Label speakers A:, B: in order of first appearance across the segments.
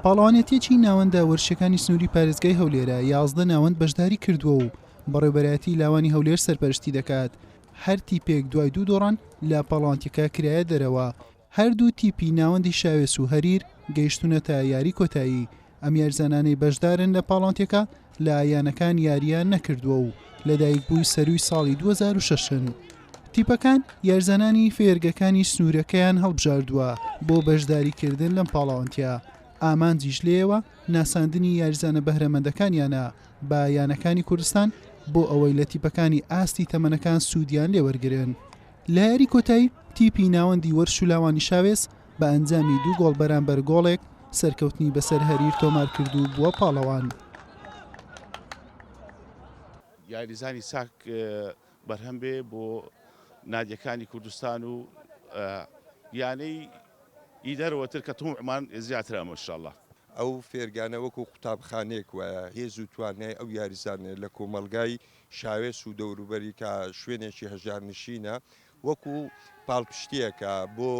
A: پاڵەوانێتیەکی ناوەندە وەرشەکانی سنووری پارێزگای هەولێرە 11 ناوەند بەشداری کردووە و بەڕێوەبەرایەتی لاوانی هەولێر سەرپەرشتی دەکات. هەر تیپێک دوای 2 دۆڕان لە پاڵەوانتیەکە کرایە دەرەوە. هەردوو تیپی ناوەندی شاوێس و هەریر گەیشتونەتە یاری کۆتایی. ئەم یاریزانانەی بەشدارن لە پاڵەوانتیەکە لە یانەکان یاریان نەکردووە و لەدایکبووی سەرووی ساڵی 2006ن. تیپەکان یاریزانانی فێرگەکانی سنوورەکەیان هەڵبژاردووە بۆ بەشداریکردن لەم پاڵەوانتیە. ئامانجیش لێەوە ناساندنی یاریزانە بەهرەمەندەکانیانە بە یانەکانی کوردستان بۆ ئەوەی لە تیپەکانی ئاستی تەمەنەکان سوودیان لێوەرگرن. لە یاری کۆتایی تیپی ناوەندی وەرش و لاوانی شاوێس بە ئەنجامی 2 گۆڵ بەرامبەر گۆڵێک سەرکەوتنی بەسەر هەریر تۆمار کردو بووە پاڵەوان.
B: یاریزانی چاک بەرهەم بێ بۆ نادیەکانی کوردستان و یانەی ئیدەرەوەتر کە تومعمان زیاترە ماشاءالله.
C: ئەو فێرگانە وەکو قوتابخانەیەک وایە هێز و توانای ئەو یاریزانێ لە کۆمەلگای شاوێس و دەوروبەری کە شوێنێکی هەژارنشینە وەکو پاڵپشتیەکە بۆ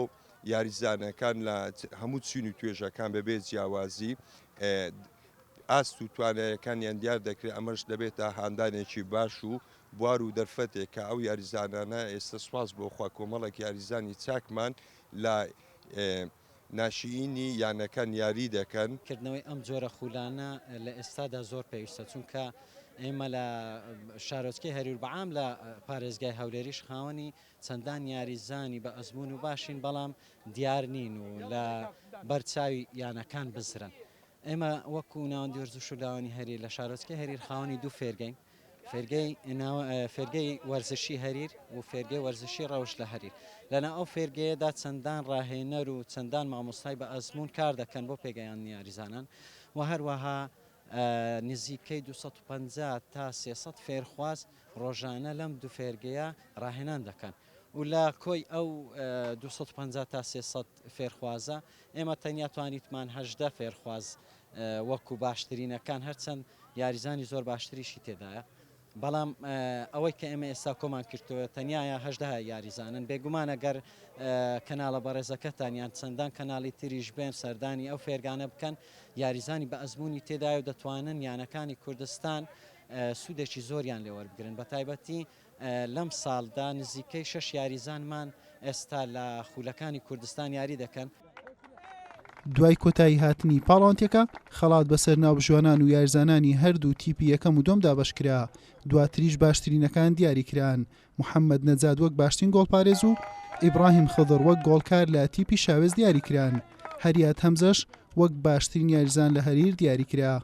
C: یاریزانەکان لە هەموو چین و توێژەکان بەبێ جیاوازی ئاست و توانایەکانیان دیار دەکرێت. ئەمەش دەبێتە هاندانێکی باش و بوار و دەرفەتێک کە ئەو یاریزانانە ئێستا سواز بۆ خوا کۆمەڵێک یاریزانی چاکمان لە ناشئینی یانەکان یاری دەکەن.
D: کردنەوەی ئەم جۆرە خولانە لە ئێستادا زۆر پێویستە چونکە ئێمە لە شارۆچکەی هەریر بەعام لە پارێزگای هەولێریش خاوەنی چەندان یاریزانی بە ئەزمون و باشین بەڵام دیار نین و لە بەرچاوی یانەکان بزرن. ئێمە وەکو ناوەندی وەرزش و لاوانی هەریر لە شارۆچکەی هەریر خاوەنی 2 فێرگەین، فێرگەی وەرزشی هەریر و فێرگەی وەرزشی ڕەوش لە هەریر. لەنا ئەو فێرگەیەدا چەندان ڕاهێنەر و چەندان مامۆستای بە ئەزمون کار دەکەن بۆ پێگەیان یاریزانان و هەروەها نزیکەی 250 تا 300 فێرخواز ڕۆژانە لەم 2 فێرگەیە ڕاهێنان دەکەن و لە کۆی ئەو 250 تا 300 فێرخوازە ئێمە تەنیا توانیتمان 18 فێرخواز وەکو باشترینەکان هەرچەند یاریزانی زۆر باشتریشی تێدایە. بەڵام ئەوەی کە ئێمە ئێستا کۆمان کردووە تەنیایە 18 یاریزانن. بێگومان ئەگەر کەناڵە بەڕێزەکەتانیان چەندان کەناڵی تریش بێن سەردانی ئەو فێرگانە بکەن یاریزانی بە ئەزمموی تێدای و دەتوانن یانەکانی کوردستان سوودێکی زۆریان لێوەربگرن. بە تایبەتی لەم ساڵدا نزیکەی 6 یاریزانمان ئێستا لە خولەکانی کوردستان یاری دەکەن.
A: دوای کۆتایی هاتنی پاڵەوانتیەکە خەڵات بەسەر ناوبژوانان و یاریزانانی هەردوو تیپی یەکەم و دۆمدا بەشکرا. دواتریش باشترینەکان دیاریکران. محەممەد نەجاد وەک باشترین گۆڵپارێز و ئیبراهیم خضر وەک گۆڵکار لە تیپی شاوێز دیاریکران. هەریات هەمزەش وەک باشترین یاریزان لە هەریر دیاریکرا.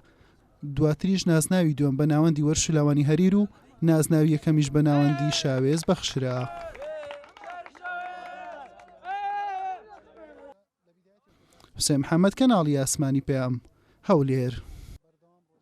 A: دواتریش نازناوی دووەم بە ناوەندی وەرش و لاوانی هەریر و نازناوی یەکەمیش بە ناوەندی شاوێز بەخشرا. حوسێن محەممەد کەناڵی ئاسمانی پێم هەولێر.